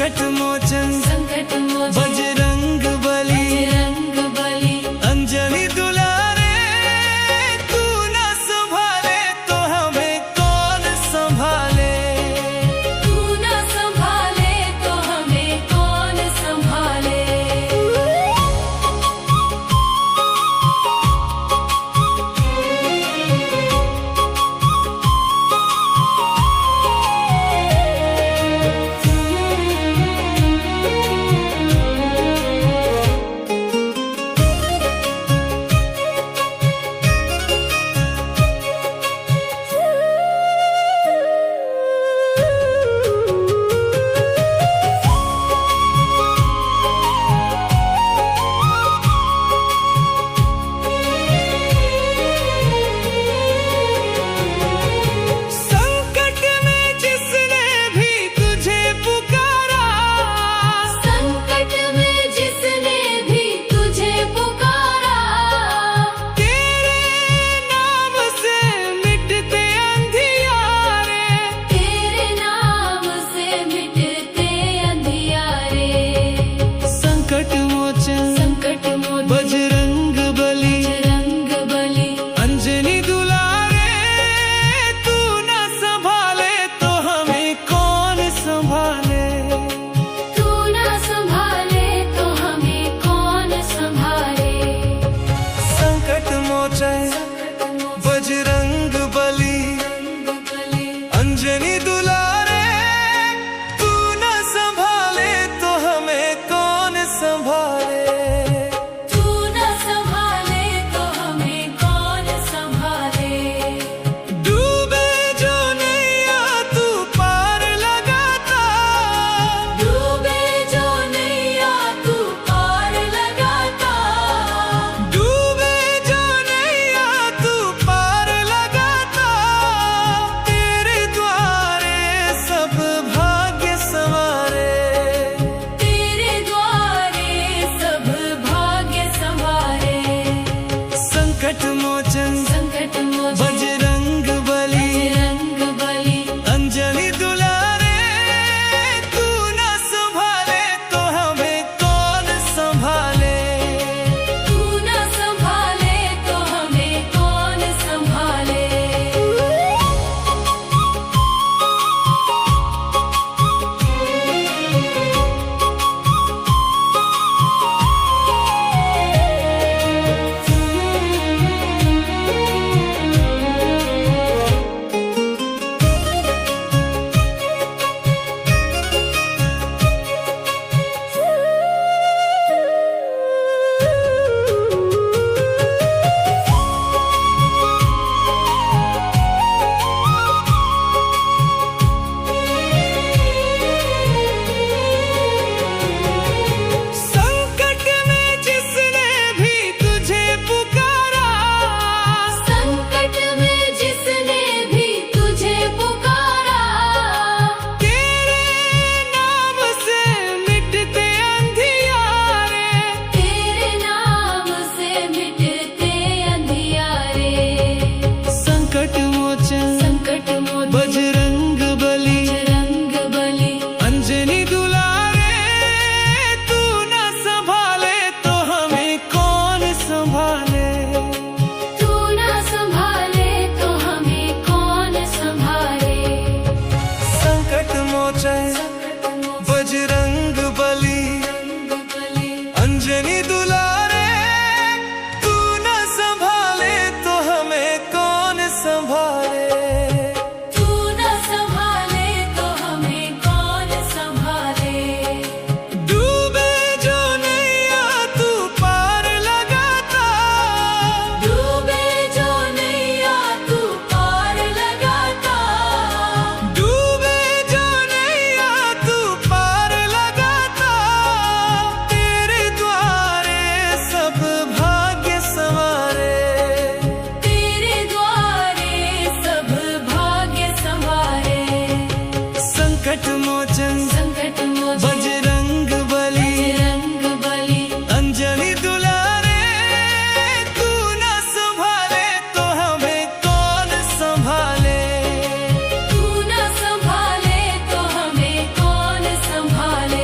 संकट मोचन बजरंग बली अंजनी दुलारे, तू न संभाले तो हमें कौन संभाले। तू न संभाले तो हमें कौन संभाले। बजरंग बली अंजनी दुलारे, तू न संभाले तो हमें कौन संभाले। तू न संभाले तो हमें कौन संभाले। संकट मोचन बजरंग बली अंजनी दुलारे, तू न संभाले तो हमें कौन संभाले। संकट मोचन बजरंग बली अंजनी दुलारे, तू न संभाले तो हमें कौन संभाले। तू न संभाले तो हमें कौन संभाले। बजरंग बली अंजनी दुलारे, तू न संभाले तो हमें कौन संभाले। तू न संभाले तो हमें कौन संभाले। संकट मोचन बजरंग बली अंजनी दुलारे, तू न संभाले तो हमें कौन संभाले। संकट मोचन बजरंग बली अंजनी दुलारे, तू न संभाले तो हमें कौन संभाले। तू न संभाले तो हमें कौन संभाले।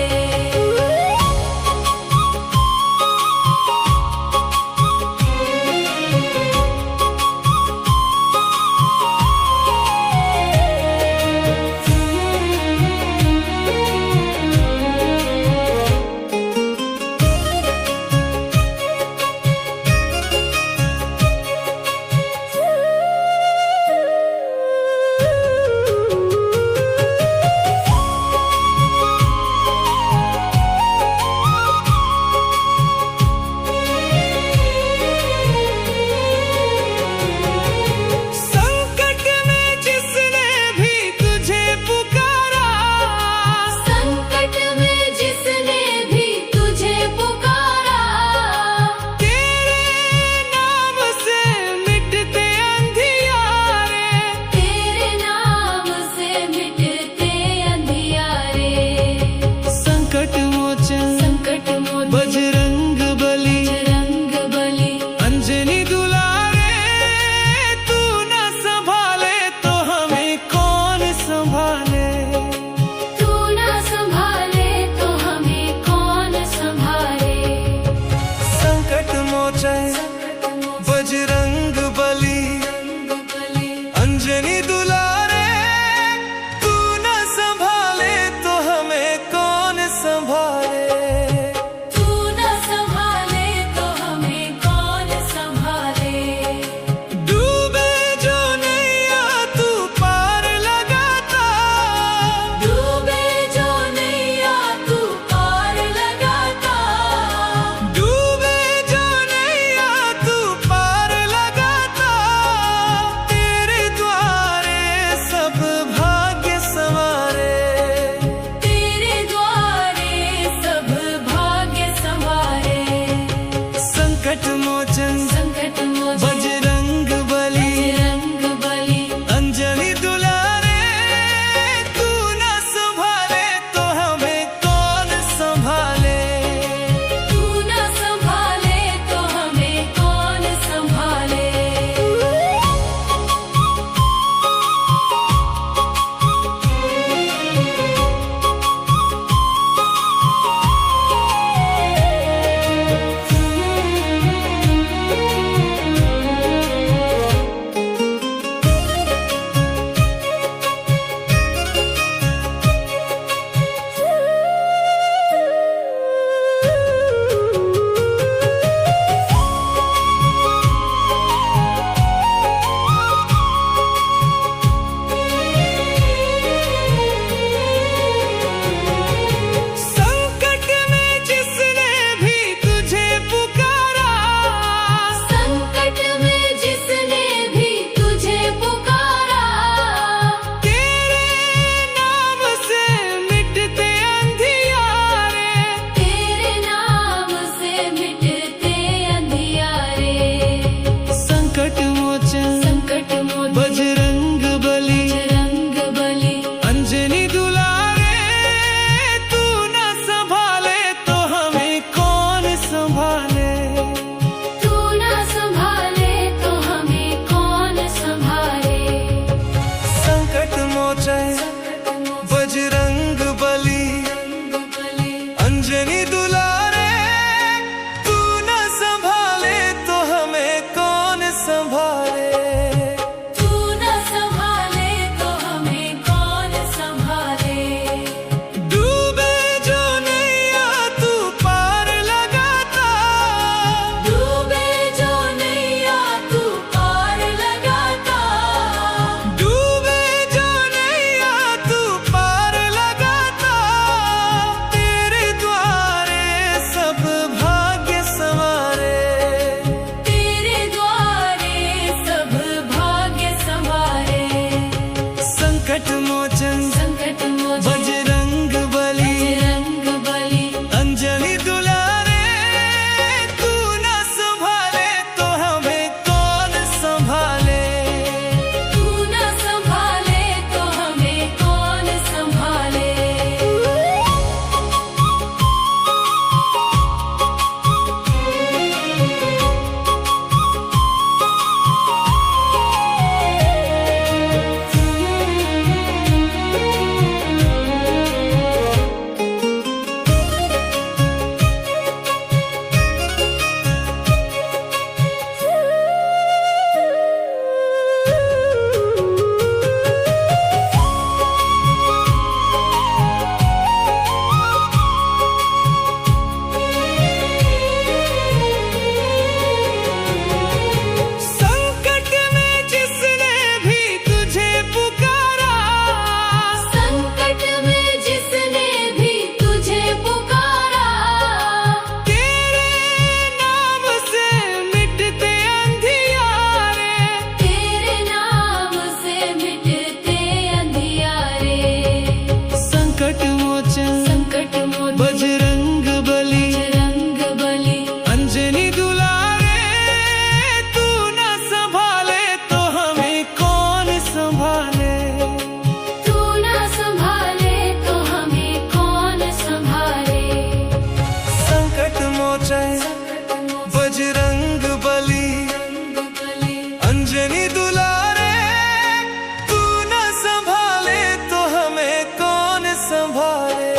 संभाले।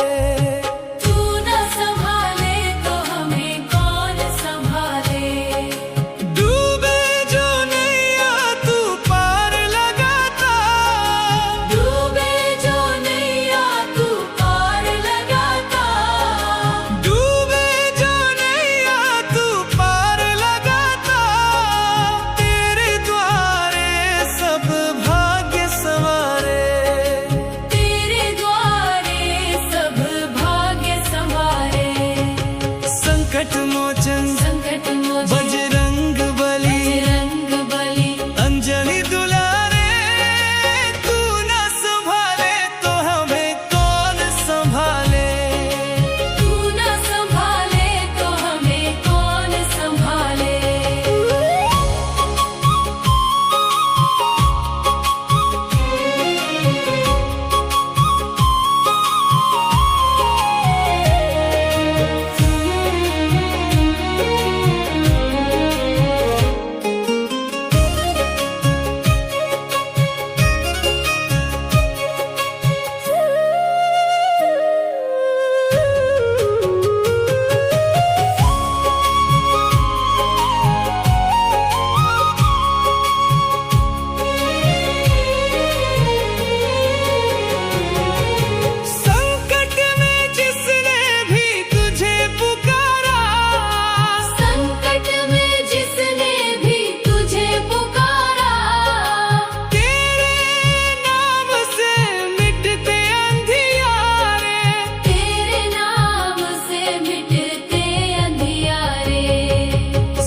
तू न संभाले तो हमें कौन संभाले। डूबे जो नैया तू पार लगाता, डूबे जो नैया तू पार लगाता। डूबे जो नैया तू पार लगाता, तेरे द्वारे सब भाग्य संवारे। तेरे द्वारे सब भाग्य संवारे। संकट मोचन संकट मोचन बजरंग बली, बजरंग बली। अंजनी दुलारे, तू न संभाले तो हमें कौन संभाले। तू न संभाले तो हमें कौन संभाले। संकट में जिसने भी तुझे पुकारा, संकट में जिसने भी तुझे पुकारा। तेरे नाम से मिटते अंधियारे। तेरे नाम से मिटते अंधियारे।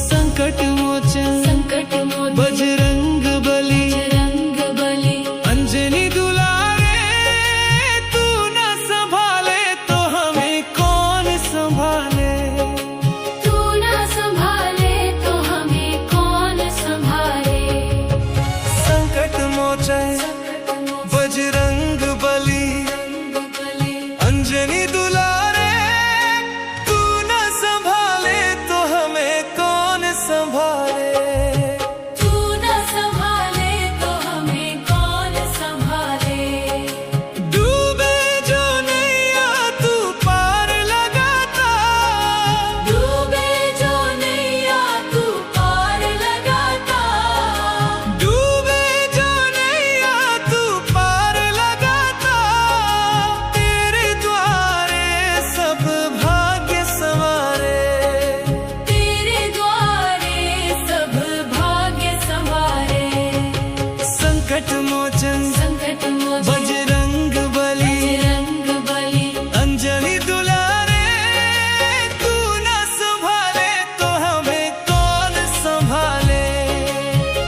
संकट मोचन संकट मोचन बजरंग बली, बजरंग बली। अंजनी दुलारे, तू न संभाले तो हमें कौन संभाले। तू न संभाले तो हमें कौन संभाले। संकट मोचन बजरंग बली, अंजनी दुलारे, तू न संभाले तो हमें कौन संभाले। तू न संभाले तो हमें कौन संभाले। डूबे जो नैया तू पार लगाता, डूबे जो नैया तू पार लगाता। डूबे जो नैया तू पार लगाता, तेरे द्वारे सब भाग्य संवारे। तेरे द्वारे सब भाग्य संवारे। संकट मोचन संकट मोचन बजरंग बली, बजरंग बली। अंजनी दुलारे, तू न संभाले तो हमें कौन संभाले।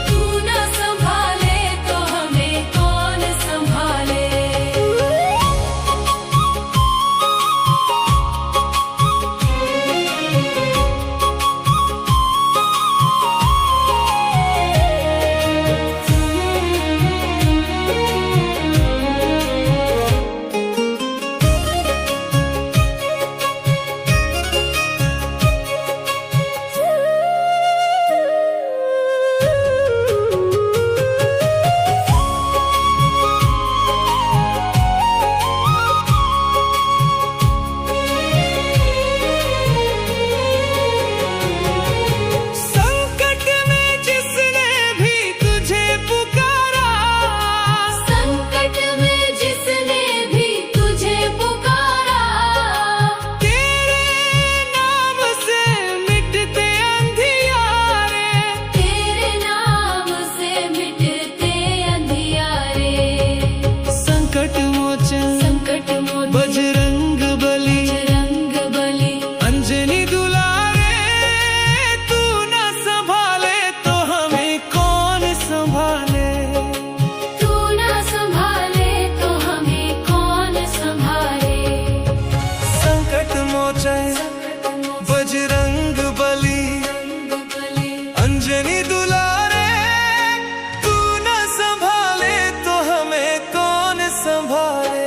तू न संभाले तो हमें कौन संभाले। संकट में जिसने भी तुझे पुकारा, संकट में जिसने भी तुझे पुकारा। तेरे नाम से मिटते अंधियारे। तेरे नाम से मिटते अंधियारे। संकट मोचन संकट मोचन बजरंग बली, बजरंग बली। अंजनी दुलारे, तू न संभाले तो हमें कौन संभाले। तू न संभाले तो हमें कौन संभाले। संकट मोचन बजरंग बली, अंजनी दुलारे, तू न संभाले तो हमें कौन संभाले।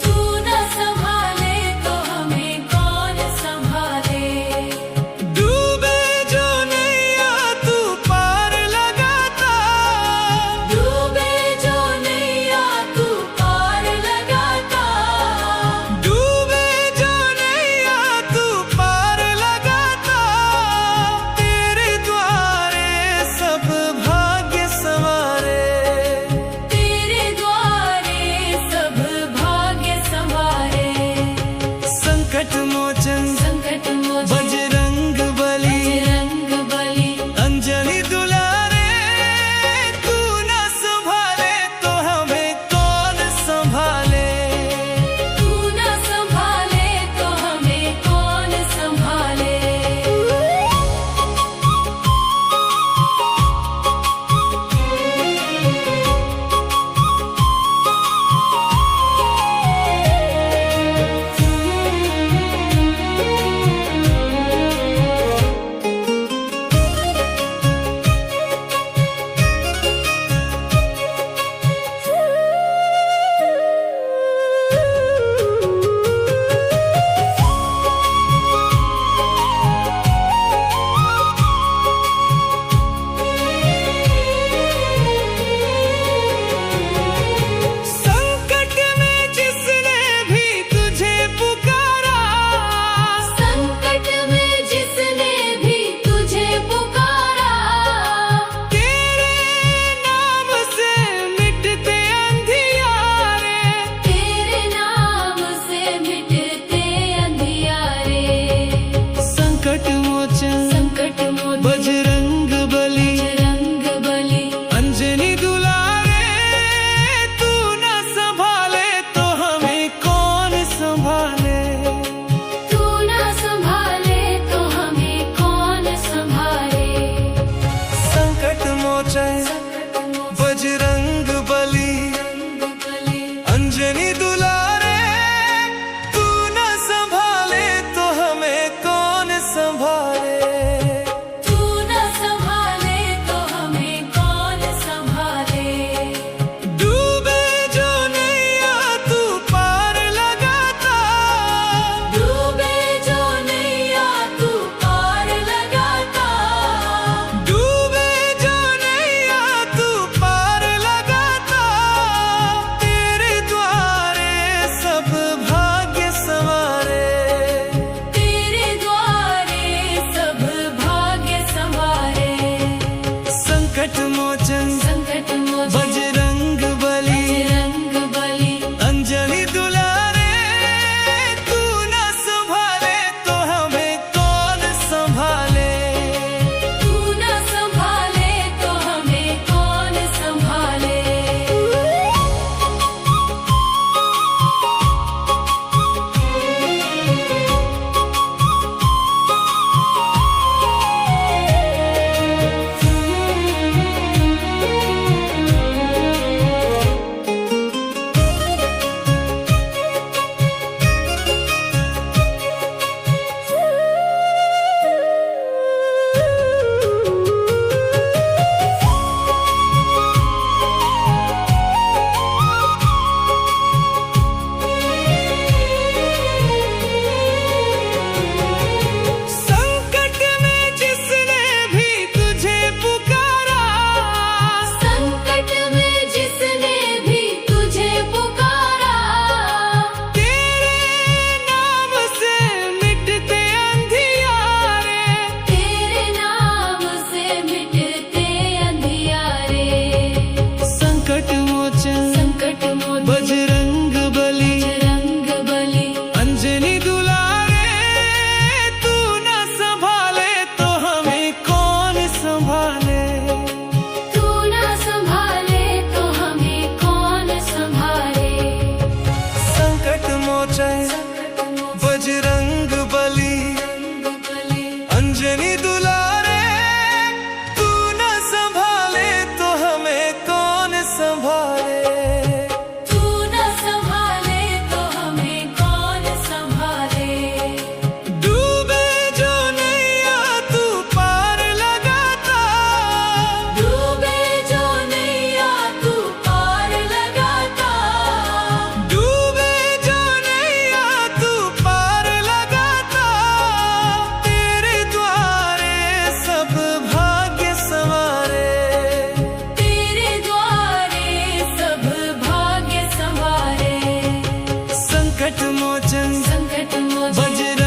तू न संभाले तो हमें कौन संभाले। डूबे जो नैया तू पार लगाता, डूबे जो नैया तू पार लगाता। मोचन बजरंग बली अंजनी दुलारे, तू न संभाले तो हमें कौन संभाले। तू न संभाले तो हमें कौन संभाले। डूबे जो नैया तू पार लगाता, डूबे जो नैया तू पार लगाता। डूबे जो नैया तू पार लगाता, तेरे द्वारे सब भाग्य संवारे। तेरे द्वारे सब भाग्य संवारे। संकट मोचन संकट मोचन बजरंग